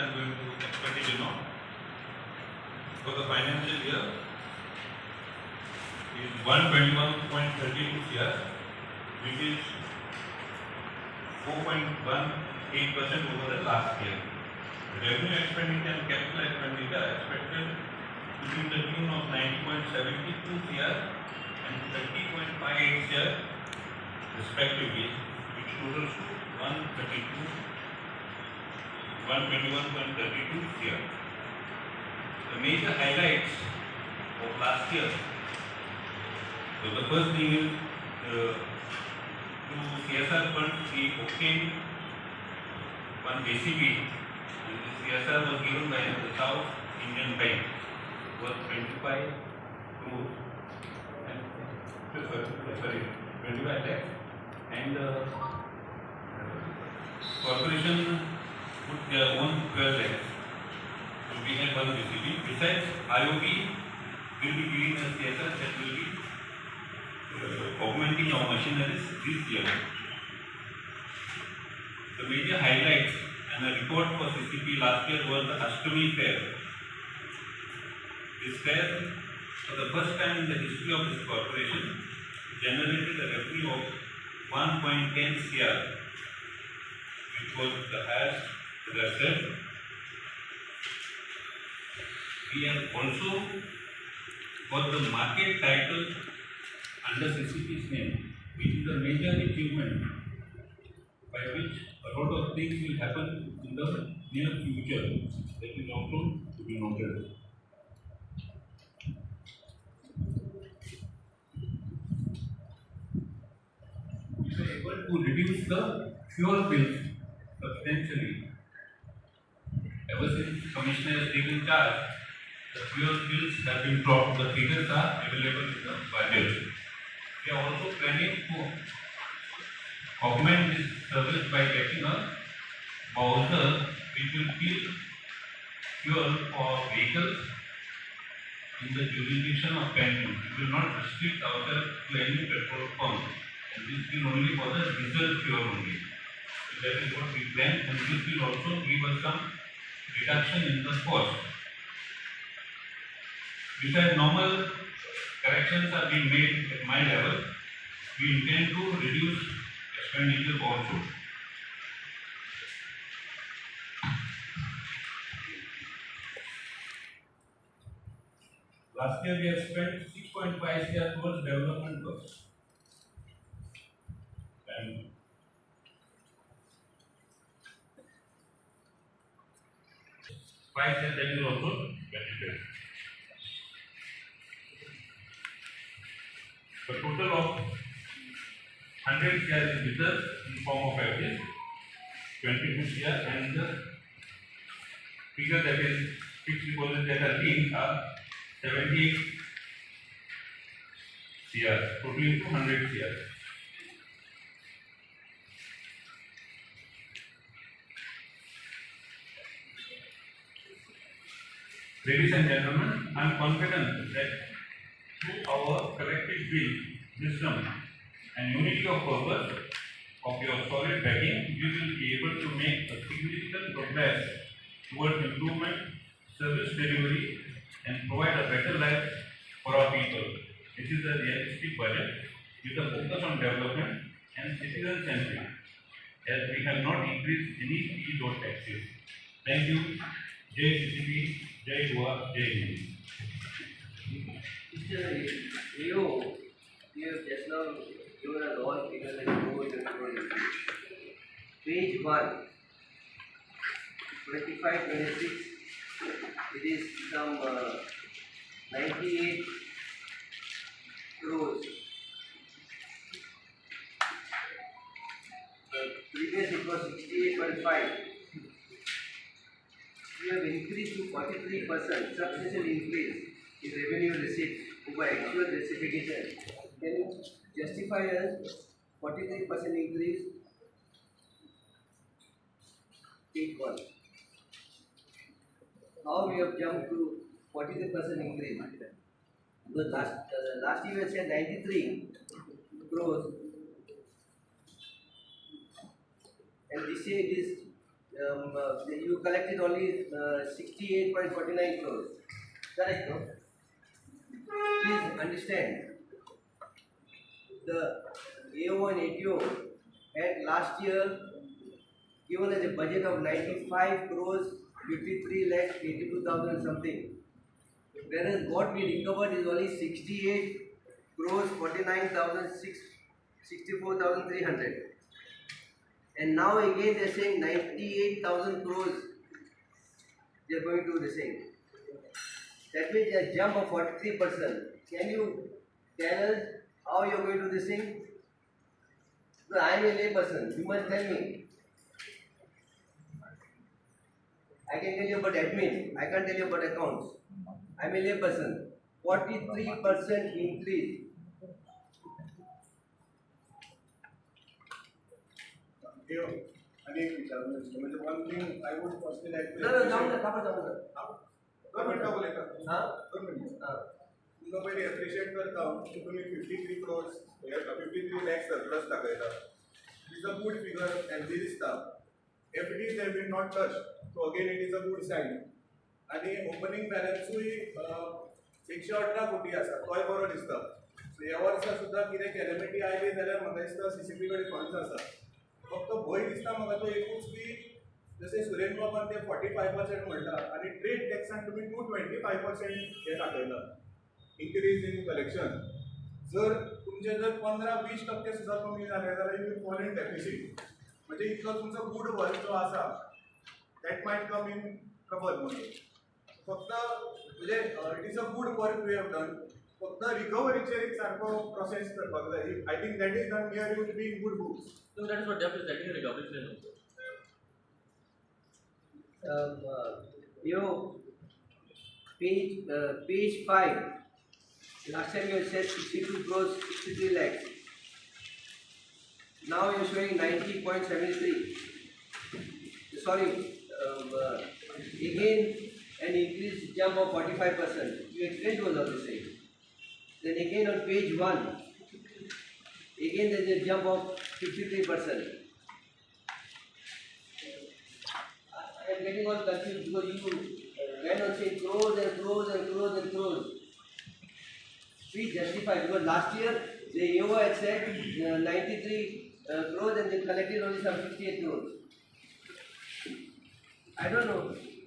I am going to explain it now. For the financial year is 121.32 CR, which is 4.18% over the last year. Revenue expenditure and capital expenditure are expected to be in the tune of 90.72 CR and 30.58 CR respectively, which totals to 121.32 CR. The major highlights of last year. So the first thing is through CSR funds we obtained one JCB, and this CSR was given by the South Indian Bank worth 25 crores and 25 lakhs, and corporation put their own 12 lakhs. So we have one JCB. Besides, IOB will be giving us CSR that will be augmenting our machineries this year. The major highlights and the report for CCP last year was the Ashtami Fair. This fair, for the first time in the history of this corporation, generated a revenue of 1.10 CR, which was the highest, as I said. We have also got the market title under CCP's name, which is a major achievement by which a lot of things will happen in the near future. That is also to be noted. We were able to reduce the fuel bills substantially. Ever since Commissioner has taken charge, the fuel bills have been dropped. The figures are available in the budget. We are also planning to augment this service by getting a bowser which will fill fuel for vehicles in the jurisdiction of Canton. We will not restrict ourselves to any petrol pump, and this will only for the diesel fuel only. So that is what we plan, and this will also give us some reduction in the cost. Besides normal corrections are being made at my level, we intend to reduce expenditure also. Last year we have spent 6.5 CR towards development works. And 5 CR that is also benefited. The total of 100 CR is with us in form of FDs, 22 CR, and the figure that is fixed deposit that are linked are 78 CR, totaling to 100 CR. Ladies and gentlemen, I am confident that through our collective will, wisdom, and unity of purpose of your solid backing, we will be able to make a significant progress towards improvement, service delivery, and provide a better life for our people. This is a realistic budget with a focus on development and citizen-centric, as we have not increased any fees or taxes. Thank you. Jai CCP, Jai Goa, Jai Hind. Mr. Rio, you have just now given us all figures and page 1, 25-26, it is some 98 crores. Previous it was 68.5. We have increased to 43%, substantial increase in revenue receipts over actual receiptation. Can you justify us 43% increase? Take one. How we have jumped to 43% increase? Because last year we said 93 crores, and this year it is you collected only 68.49 crores. Correct, no? Please understand, the AO and ATO had last year given us a budget of 95 crores 53 lakhs 82,000 something. Whereas what we recovered is only 68 crores 64,300. And now again they are saying 98,000 crores they are going to the same. That means a jump of 43%. Can you tell us how you are going to do this thing? No, I am a lay person. You must tell me. I can tell you about admin. I can't tell you about accounts. I am a lay person. 43% increase. अनेक विचार म्हणजे one thing I would personally like No, no, जाऊ दे, थांबा, जाऊ दे. दोन मिनिटं बोलायचं हाँ? दोन मिनिटं तुमकां पयलीं एप्रिशिएट करता की तुमी 53 crores 53 lakhs surplus दाखयता is a good figure healthy दिसता FDs have been not touch so again it is a good sign आनी ओपनिंग बॅलन्सूय 118 कोटी आसा तोय बरो दिसता सो ह्या वर्सा सुद्दां कितें कॅलेमिटी आयली जाल्यार म्हाका दिसता सीसीपी कडेन फंड्स आसा फक्त भंय दिसता म्हाका तो एकूच की जसे सुरेश बाबान ते 45% म्हणटा आनी ट्रेड टॅक्सान तुमी 225% हे दाखयला इन्क्रीज इन कलेक्शन जर तुमचे जर 15-20% सुद्दां कमी जाले जाल्यार यू फॉल इन डेफिसीट म्हणजे इतलो तुमचो गूड वर्क जो आसा that might come in trouble म्हणून फक्त म्हणजे it is a good work we have done फक्त रिकवरीचेर एक सारको प्रोसेस करपाक जाय I think that is done here you be in good books So that is what debt is getting a recovery plan also. Page 5. Last time you said 62 crores 63 lakhs. Now you are showing 90.73. Sorry, again an increased jump of 45%. You explained was all the same. Then again on page 1, again there is a jump of 53%. I am getting all confused because you went on saying crores and crores and crores and crores. Please justify because last year the AO had said 93 crores and they collected only some 58 crores. I don't know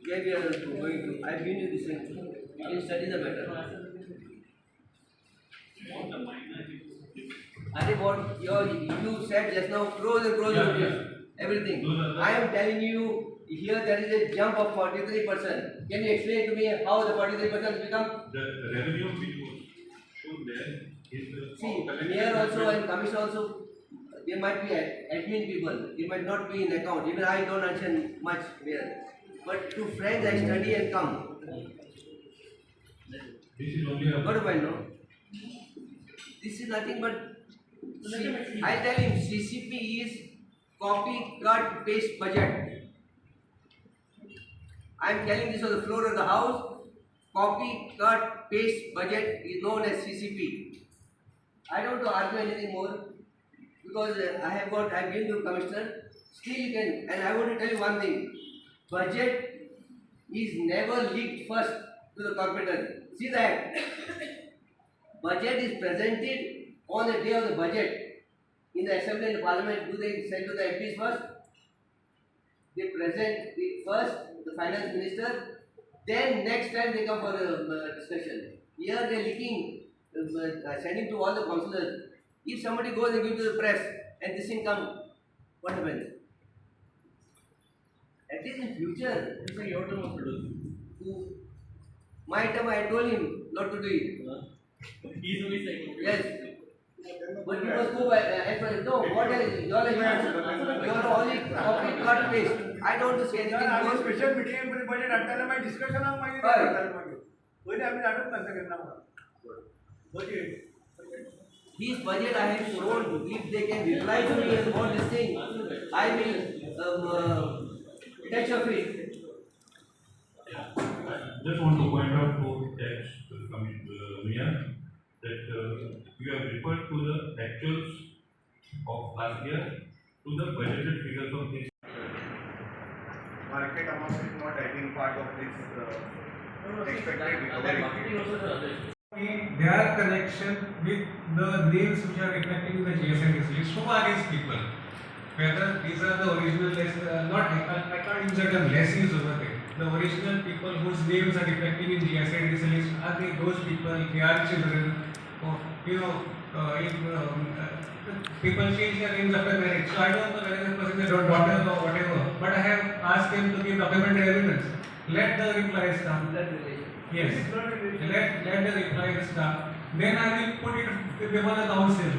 where we are going to. I have given you this thing. You can study the matter. I think what you said just now, crores and crores of rupees, everything. I am telling you, here there is a jump of 43%. Can you explain to me how the 43% become? The revenue which was shown there is See, here also and commission also, there might be admin people, they might not be in account. Even I don't understand much here. But to friends I study and come. this is only a What do I know? This is nothing but, I tell him CCP is copy, cut, paste budget. I am telling this on the floor of the house. Copy, cut, paste budget is known as CCP. I don't want to argue anything more because I have given you commissioner. Still you can, and I want to tell you one thing. Budget is never leaked first to the corporator. See that? Budget is presented on the day of the budget in the assembly and the parliament. Do they send to the MPs first? They present it first, the finance minister, then next time they come for discussion. Here they are leaking, sending to all the councillors. If somebody goes and gives to the press and this thing comes, what happens? At least in future, So your term of produce. my term I told him not to do it. He is only saying. Yes. But you must go by, no, what else? You are only copy, cut, paste. I don't want to say anything आम्ही more. Special meeting budget हाडटाले मागीर डिस्कशनाक मागीर हय. हाडटाले मागीर पयलीं आमी धाडूंक नासता केन्ना budget This budget I have shown, if they can reply to me and what this thing, I will touch of it. just want to point out to tax Mia that you have referred to the actuals of last year to the budgeted figures of this. not, I think, part of this expected That recovery. marketing also sir, others. Their connection with the names which are reflecting in the GSN list. Who are these people? Whether these are the original I can't use the term lessees over there. The original people whose names are reflecting in GSN list, are they those people, their children, or if people change their names after marriage. So I don't know whether the person is their daughters or whatever, but I have asked them to give documentary evidence. Let the replies come. Blood relation. Yes. Let the replies come. Then I will put it before the council.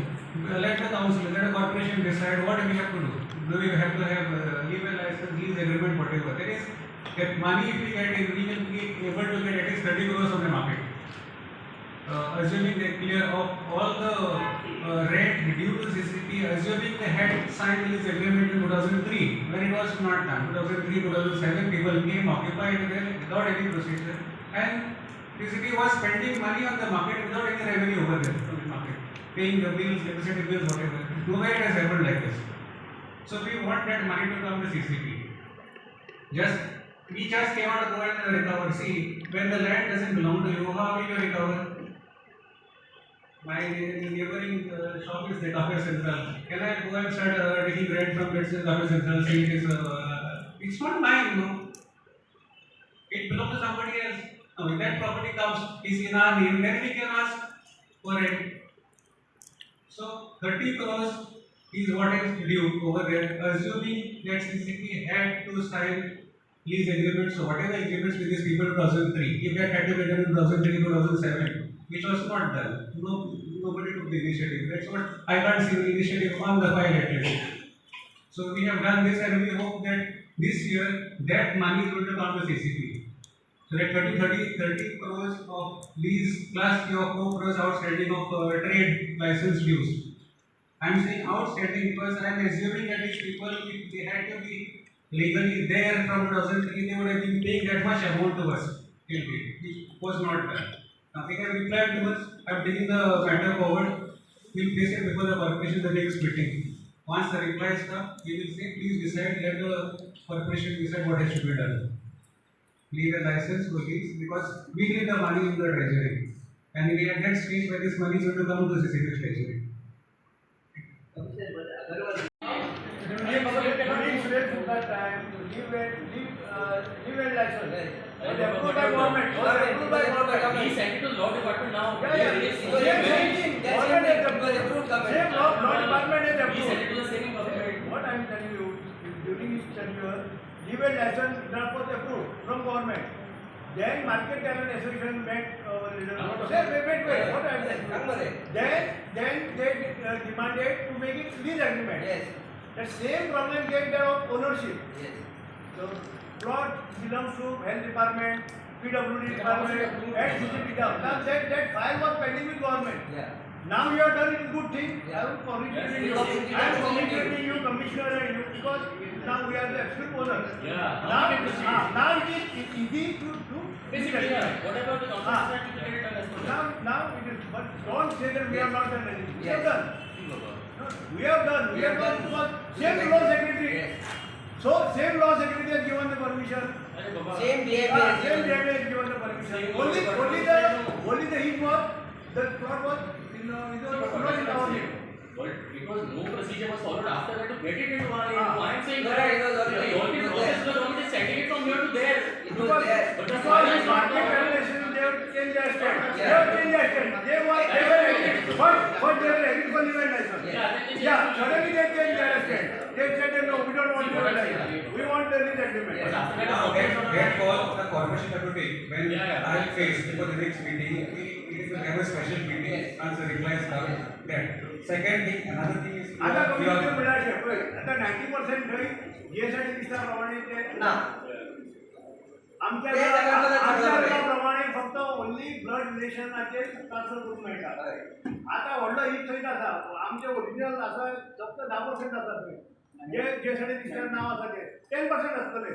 Let the council, let the corporation decide what we have to do. Do we have to have leave a license, lease agreement, whatever. There is that money if we get, we can be able to get at least 30 crores from the market. Assuming they clear off all the rent due to CCP, assuming they had signed this agreement in 2003, when it was not done. 2003, 2007, people came, occupied there without any procedure, and CCP was spending money on the market without any revenue over there from the market, paying the bills, electricity bills, whatever. Nowhere it has happened like this. So we want that money to come to CCP. We just cannot go and recover. See, when the land doesn't belong to you, how will you recover? My neighboring shop is the Café Central. Can I go and start taking rent from Café Central? Saying it's not mine, no. It belongs to somebody else. Now, if that property comes, is in our name, then we can ask for rent. So, 30 crores is what is due over there, assuming that CCP had to sign lease agreements, so whatever agreements with these people in 2003, if they had to be done in 2003, 2007, which was not done. Nobody took the initiative. That's what I can't see the initiative on the file at least. So we have done this and we hope that this year that money is going to come to CCP. So that 30 crores of lease plus your 4 crores outstanding of trade license dues. I am saying outstanding because I am assuming that these people, if they had to be legally there from 2003, they would have been paying that much amount to us till date, which was not done. Now they have replied to us. I am taking the matter forward. We will place it before the corporation the next meeting. Once the replies come, we will say, please decide, let the corporation decide what has to be done. Leave a license for lease because we need the money in the treasury. And we are at that stage where this money is going to come to the CCP treasury. He sent it to law department now. Law department has He sent it to the same government. What I am telling you, during this tenure, leave a license draft was approved from government. Then market talent association met what I am telling you. Then they demanded to make it lease agreement. Yes. The same problem came there of ownership. Yes. So plot belongs to health department, PWD department, and CCP down. Now that file was pending with government. Yeah. Now you have done it good thing. Yeah. I am congratulating you. Yes. I am congratulating you, commissioner, and you because now we are the absolute owners. Yeah. Now it is easy to do. Basically, yeah. Whatever the contract is, you get it done as per law. Now it is. But don't say that we have not done anything. We have Yes. done. No, we have done. We have done because same law secretary. Yes. So same law secretary has given the permission. Arey Baba. Same day. Same DMA has given the permission. Same Only the heat was the plot was not in our name. But because no procedure was followed after that to get it into our name. I am saying No, that it was already- the only process the government is sending it from here to there. It was there. But the Because file in is not market there. valuation, they have changed their stand. They Yeah. have changed their stand. They were agreed. But they were agreed for legal license. Yeah, then they Yeah, changed it. suddenly they changed their stand. They said that no, we don't want See, legal what I license. say, We want the lease agreement. But after that, Now, the government that call the corporation have to take when Yeah. I face before the next meeting, we will have a special meeting once the replies come. That. Second thing, another thing is आता commission your- मिळाले आता 90% घरी GST विस्ताराप्रमाणे ते ना. आमच्या ते जगामध्ये चालू आहे. प्रमाणे फक्त ओन्ली ब्लड रिलेशनाचे 1700 करून मेळटा आता व्हडलो ही थंय आसा आमचे ओरिजिनल आसा फक्त 10% आसा थंय जे साठी दिसतात नाव आसा ते 10% आसतले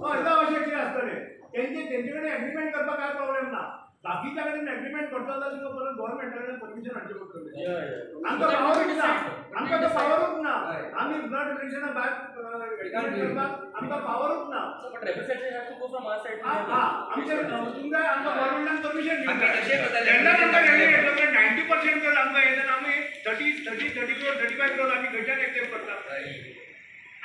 हय 10% आसतले तेंचे कडेन एग्रीमेंट करपाक काय प्रॉब्लेम ना बाकीच्या कडेन एग्रीमेंट करता जाल्यार तुका परत गव्हर्नमेंटा कडेन परमिशन हाडचें पडटलें आमकां पावरूच ना आमकां तो पावरूच ना आमी ब्लड रिलेशना भायर करपाक आमकां पावरूच ना But representation has to go from our side. आमचे तुमकां आमकां गव्हर्नमेंटान परमिशन आमी तशें करतले. तेन्ना आमकां घेतलो 90% जर आमकां येता आमी 30 crore 35 crore आमी खंयच्यान एक्सेप्ट करता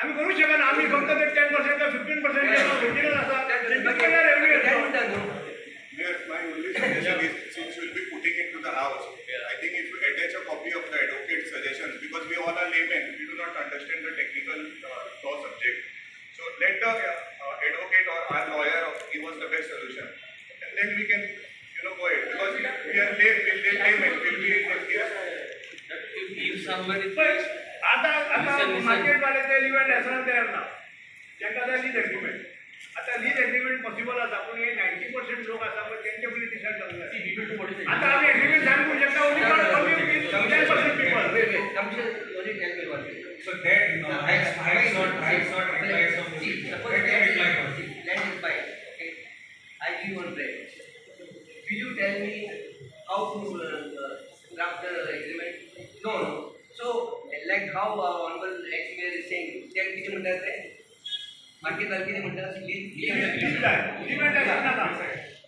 आमी करूंक शकना आमी फक्त ते 10% का 15% ओरिजिनल आसा तेन्ना रेव्हन्यू येतलो Yes, my only suggestion is, since we'll be putting it to the house, I think if you attach a copy of the advocate's suggestions, because we all are laymen, we do not understand the technical law subject. So let the advocate or our lawyer give us the best solution, and then we can, go ahead, because we are laymen, we'll be able to give. If somebody आता market वाले ते event असणार तयार ना त्यांना आता lease agreement आता lease agreement possible आसा पण हे 90% लोक आसा पण त्यांचे पयलीं डिसायड जावंक जाय आता आमी एग्रीमेंट सायन करूं शकता only 10% people So that, I sought advice from the Suppose let me reply first. land is fine. Okay. I give you one break. Will you tell me how to draft the agreement? No. So, like how our honorable ex-mayor is saying, ते किती म्हणतात ते? Market वाले किती म्हणतात? Agreement आहे ना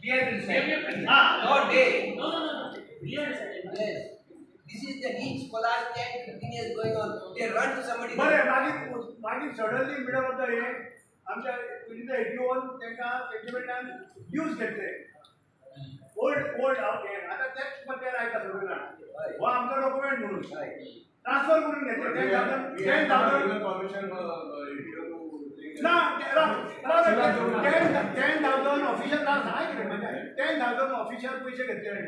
We have to decide. हां Not they. No. We are deciding. Yes. This is the reach for last 10-15 years going on. They run to somebody. बरे मागीर सडनली मिडल ऑफ द हे आमच्या पयलीं एटीओन तांकां एग्रीमेंटान यूज घेतले ओल्ड आतां तेच बद्दल आयता सगळे जाण हो आमचो डॉक्युमेंट म्हणून ट्रान्सफर करून घेतले 10,000 permission, ना 10,000 ऑफिशियल ट्रान्स आहे कितें म्हणजे 10,000 ऑफिशियल पयशे घेतले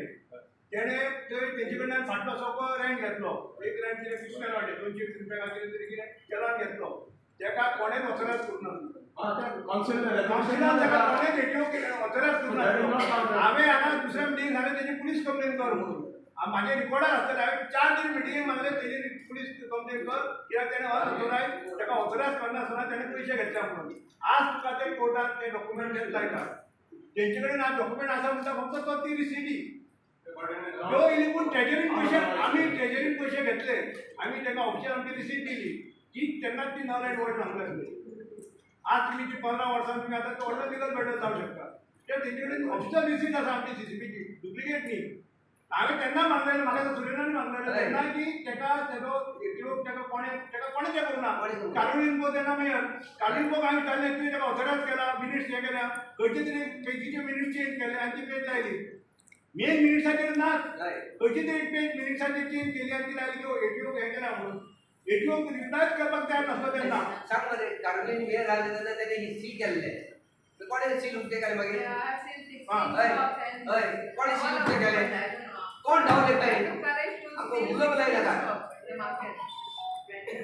तेणे तेजे कडल्यान फाटलो सोको रेंट घेतलो एक रेंट कितें फिक्स केलो वाटे 200 रुपया कितें तरी कितें चलान घेतलो तेका कोणेच ऑथरायज करूना कावन्सिलान तेका कोणेच एटीओ ऑथरायज करूना हांवें हांगा दुसऱ्या मिटिंगेक सांगलें तेजी पुलीस कंप्लेन कर म्हणून म्हाजे रिकॉर्डार आसतले हांवें 4 दीन मिटिंगेक मागलें तेजी पुलीस कंप्लेन कर कित्याक तेणें अनऑथरायज तेका ऑथरायज करनासतना तेणें पयशे घेतल्या म्हणून आज तुका ते कोर्टात ते डॉक्युमेंट लायता तेंचे कडेन आज डॉक्युमेंट आसा म्हणटा फक्त तो ती रिसिटी जो इलेकून ट्रेजरीन पयशे आमी ट्रेजरीन पयशे घेतले आमी तेका ऑफिशियल आमची रिसीट दिली की तेन्ना ती नल एंड वॉइड सांगले आसली आज तुमी ती 15 वर्सां तुमी आतां तो व्हडलो लिगल मॅटर जावं शकता ते तेंचे कडेन ऑफिशियल रिसीट आसा आमची सीसीपीची डुप्लिकेट न्ही हांवें तेन्ना मागलेलें म्हाका सुरेनान मागलेलें तेन्ना की तेका तेजो एटीओ तेका कोणें तें करूना काडून तेन्ना मेयर काडून हांवें विचारलें तुवें तेका ऑथरायज केला मिनिट्स हे केल्या खंयचे तरी पेजीचे मिनिट्स चेंज केले आनी ती पेज लायली मेन मिनिट्साचेर ना खंयची तरी पेज मिनिट्साचेर चेंज केली आनी ती लायली की एटीओ हे केल्या म्हणून एटीओ रिप्लायच करपाक तयार नासलो तेन्ना सांग मरे कारुलीन मेयर जाले तेन्ना तेणे ही सील केल्ले कोणे सील उक्ते केले मागीर हय कोणे सील उक्ते केले कोण धांवले पळय आमकां उलोवंक लायला का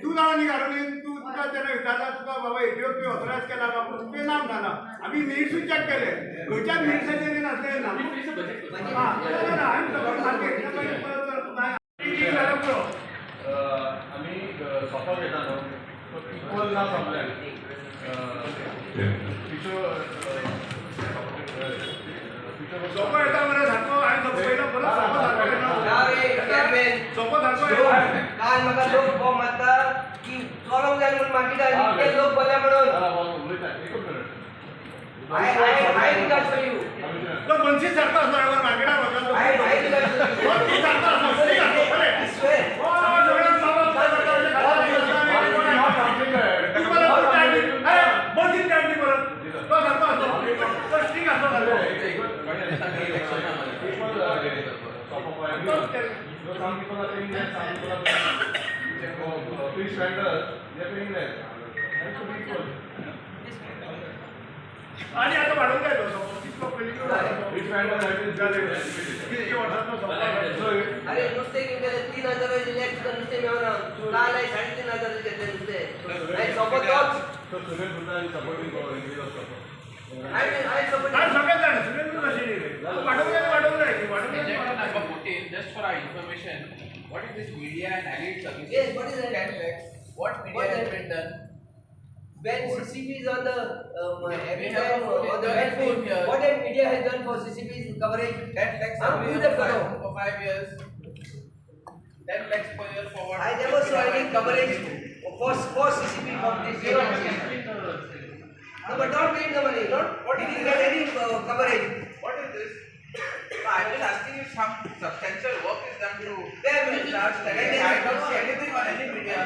तू जाणा न्ही कारुलीन तू तुका तेन्ना विचारला तुका बाबा एटीओ तुवें ऑथरायज केला का पूण तुवें नाम घाला आमी मिनिट्सूच चॅक केले खंयच्याच मिनिट्साचेर नासले ना आम्ही सोपा घेता न्हू सो इक्वल ना समजाय सोपो येता मरे सारको हांवें सोपो पयलो परत सोपो सारको येना सोपो सारको काल म्हाका लोक फॉर्म मारता की चोरोंक जाय म्हणून मागिता ते लोक बोले म्हणून I regard for you. तो मनशी सारको आसलो हांवें मार्केटार वचून I regard for you. मनशी सारको आसलो सही आसलो बरें I swear. मनशी काडली परत तो सारको आसलो तो स्ट्रीक आसलो सारको some people are paying less, some people are paying fish vendors, they are paying less. That should be equal. आणि आता वाढवून काय तो कितको पयलीं Fish vendors have been कितके वर्साचो सोपो अरे नुस्तें घेवन गेले 3,000 लॅक्स नुस्तें मेळना काल 3,500 घेतले नुस्तें आनी सोपो तोच So Sunil Gupta is supporting for increase of support. I support काय सगळेच जाण सुरेंद्र कशी वाढवून जाय Number 14, just for our information, what is this media and allied services? Yes, what is that? What media What has is- been done? When CCP is on the every We have time a full on the internet web full here. what that media has done for CCP's coverage? That tax Huh? Who is that fellow? for 5 years. 10 lakhs per year forward. I never saw any coverage for CCP from this Zero, year. we can split the No, but not paying the money, not, what did you get any coverage? What is this? No, I'm just asking if some substantial work is done to Where will it start studying. I don't see anything on any media.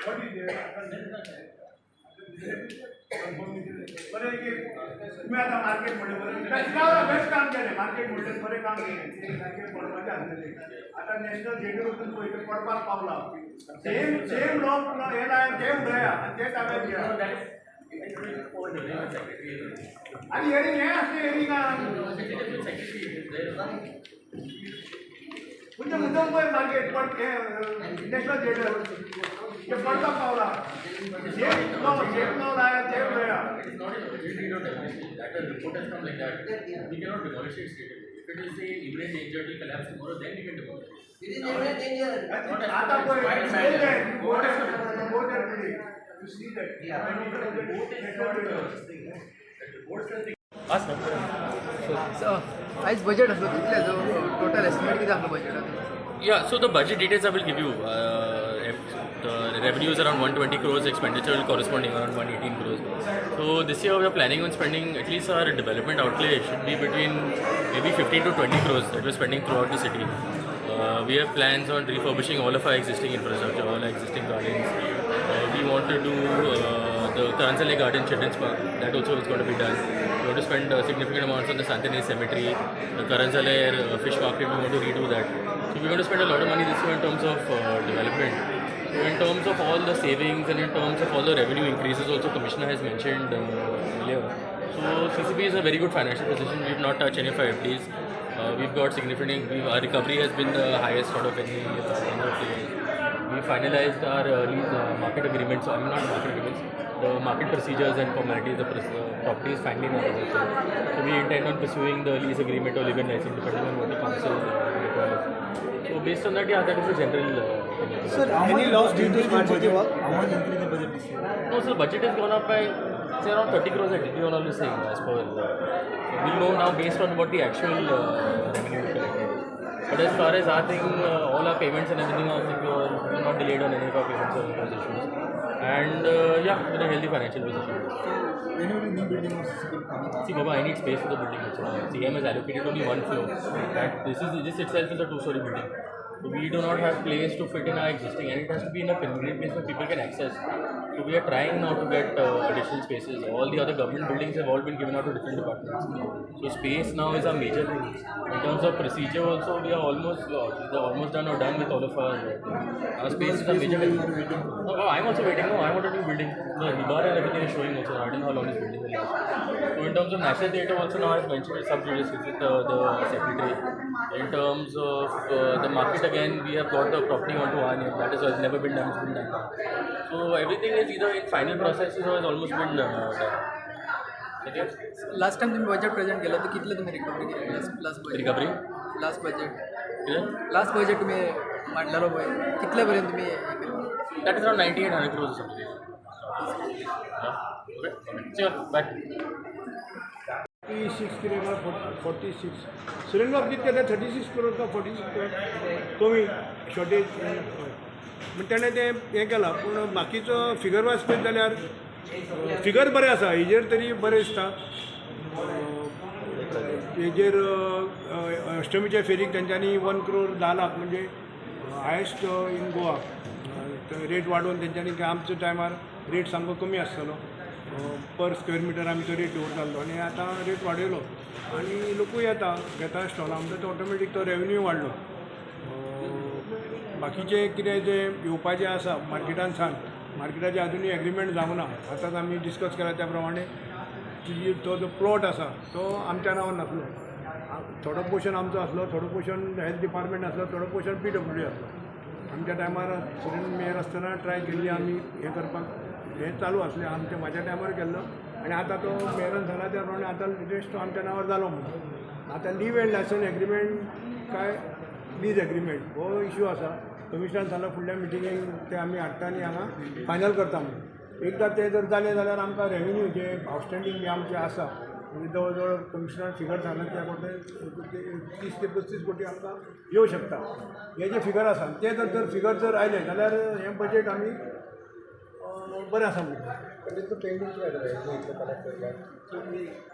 What is there? बरं तुम्ही आता market मध्ये बरं best काम केले market मध्ये बरे काम केले ते मार्केट पडवायचे आणलेले आता नॅशनल थिएटरतून तो इथे पडपाक पावला सेम लोक हे नाही सेम गया आणि ते ताब्यात घ्या आणि हेरिंग हे असते हेरिंग म्हणजे मुद्दाम मार्केट पण नॅशनल थिएटर ते पडपाक पावला सेम नो लाया सेम गया that the report has come like that, we cannot demolish it straight away. If it is say imminent danger to collapse tomorrow, then we can demolish it. It is never danger. आता कोई board you see that आयज budget असलो कितले जो total estimate किती आपलं budget Yeah, so the budget details I will give you. The revenue is around 120 crores, expenditure corresponding around 118 crores. So this year we are planning on spending at least our development outlay should be between maybe 15 to 20 crores that we're spending throughout the city. We have plans on refurbishing all of our existing infrastructure, all our existing gardens. We want to do the Karanzale Garden Children's Park, that also is going to be done. We want to spend significant amounts on the Santanese Cemetery, the Karanzale Fish Market, we want to redo that. So we want to spend a lot of money this year in terms of development. So in terms of all the savings and in terms of all the revenue increases also Commissioner has mentioned earlier. So CCP is in a very good financial position. We have not touched any of our FDs. We've got significant, our recovery has been the highest out of any of the players. We finalized our lease market agreements, I mean not market agreements, the market procedures and formalities, the property is finally in our possession. So we intend on pursuing the lease agreement or live-in license depending on what the council requires. So based on that, yeah, that is the general thing. Sir, any loss due to smart city work? How much increase the budget this year? No, so budget has gone up by say around 30 crores at DP on all this thing as per we'll know now based on what the actual revenue is collected. But as far as our thing, all our payments and everything are secure, we're not delayed on any of our payments or those issues. And yeah, we're in a healthy financial position. When will new building of CCP coming? See, Baba, I need space for the building. So, CM has allocated only one floor. That this itself is a two-story building. So we do not have place to fit in our existing, and it has to be in a convenient place where people can access. So we are trying now to get additional spaces. All the other government buildings have all been given out to different departments. So space now is a major thing. In terms of procedure also, we are almost done or done with all of our space is a major thing. No, I'm also waiting. No, I want a new building. The Nigar and everything is showing also. I don't know how long this building will last. So in terms of National Theatre also now I've mentioned sub judice with the secretary. In terms of the market again, we have got the property onto our name. That has never been done. It's been done. So everything is either in final processes or has almost been done. Okay. Last time तुम्ही budget present केलं तर कितलं तुम्ही recovery केली last budget Recovery? Last budget Clear? Last budget तुम्ही मांडलेलो पळय कितल्यापर्यंत तुम्ही हे केलं That is around 9800 crores or something. Yeah. Okay. Sure. Bye. 36 kilo 46 Surendra बाब किती केलं 36 करोड का 46 करोड कमी शॉर्टेज मग त्याने ते हें केलां पूण बाकीचो फिगर वायज पळयत जाल्यार फिगर बरें आसा हेजेर तरी बरें दिसता हेजेर अष्टमीच्या फेरीक तेंच्यांनी 1 करोड 10 लाख म्हणजे हायेस्ट इन गोवा रेट वाडोवन तेंच्यांनी आमच्या टायमार रेट सामको कमी आसतलो पर स्क्वेअर मिटर आमी तो रेट दवरतालो आनी आतां रेट वाडयलो आनी लोकूय येता घेता स्टॉला म्हणटा तो ऑटोमॅटीक तो रेवन्यू वाडलो बाकीचे कितें जे येवपाचें आसा मार्केटान सान मार्केटाचें अजुनूय एग्रीमेंट जावं ना आतांच आमी डिस्कस केला त्या प्रमाणे की तो जो प्लॉट आसा तो आमच्या नांवान नासलो थोडो पोर्शन आमचो आसलो थोडो पोर्शन हेल्थ डिपार्टमेंट आसलो थोडो पोर्शन PWD आसलो आमच्या टायमार सुरेंद्र मेयर आसतना ट्राय केल्ली आमी हें करपाक हें चालू आसलें आमच्या म्हाज्या टायमार केल्लो आनी आतां तो मेयरान सांगला त्या प्रमाणे आतां लेटेस्ट तो आमच्या नांवार जालो म्हणून आतां लीव एंड लायसन एग्रीमेंट काय लीज एग्रीमेंट हो इशू आसा कमिशनरान सांगला फुडल्या मिटिंगेक ते आमी हाडटा आनी हांगा फायनल करता म्हणून एकदां ते जर जालें जाल्यार आमकां रेव्हेन्यू जे आउटस्टँडींग बी आमचे आसा म्हणजे जवळ जवळ कमिशनर फिगर सांगत त्या कोटे 30 ते 35 कोटी आमकां येवं शकता. हे जे फिगर आसा ते जर फिगर जर आयले जाल्यार हें बजेट आमी बरें आसा म्हणटा.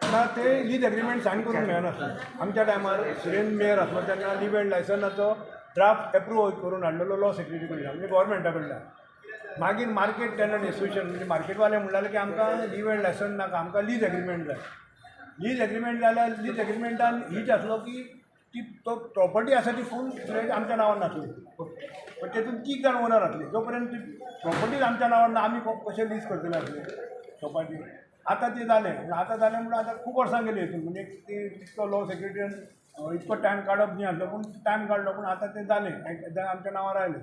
आता ते लीज एग्रीमेंट सायन करूंक मेळनासलें. आमच्या टायमार सुरेंद्र मेयर आसलो तेन्ना लीव एंड लायसनाचो ड्राफ्ट एप्रूव करून हाडलेलो लॉ सेक्रेटरी कडल्यान म्हणजे गव्हर्मेंटा कडल्यान. मागीर मार्केट टेनंट एसोसिएशन म्हणजे मार्केटवाले म्हणलें की आमकां लीव एंड लायसन नाका, आमकां लीज एग्रीमेंट जाय. लीज एग्रीमेंट जाल्यार लीज एग्रीमेंटान हीच आसलो की ती तो प्रॉपर्टी आसा ती फूल फ्लॅट आमच्या नांवार नासली, पण तेतून 3 जाण ओनर आसले. जो पर्यंत ती प्रॉपर्टीज आमच्या नांवार ना आमी कशें लीज करतले आसले प्रॉपर्टी. आतां तें जालें म्हणून आतां खूब वर्सां गेली हितून म्हणजे ते इतको लॉ सेक्रेटरीन इतको टायम काडप न्ही आसलो पूण टायम काडलो पूण आतां तें जालें आमच्या नांवार आयलें.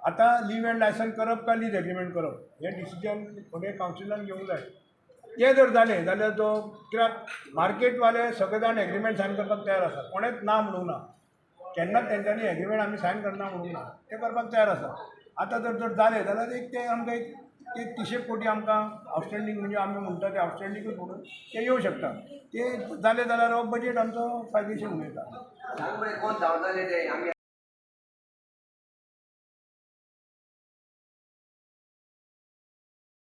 आतां लीव एंड लायसन करप काय लीज एग्रीमेंट करप हें डिसिजन फुडें कावन्सिलान घेवंक जाय. तें जर जालें जाल्यार तो कित्याक मार्केटवाले सगळे जाण एग्रीमेंट सायन करपाक तयार आसा, कोणेच ना म्हणूंक ना. केन्नाच तेंच्यांनी एग्रीमेंट आमी सायन करना म्हणूंक ना, ते करपाक तयार आसा. आतां जर जालें जाल्यार एक ते आमकां एक 30 कोटी आमकां आउटस्टँडींग म्हणजे आमी म्हणटा ते आउटस्टँडींगूच म्हणून ते येवं शकता. ते जालें जाल्यार हो बजेट आमचो फायदेशीर उरयता. सांग बरें कोण धांवताले ते आमी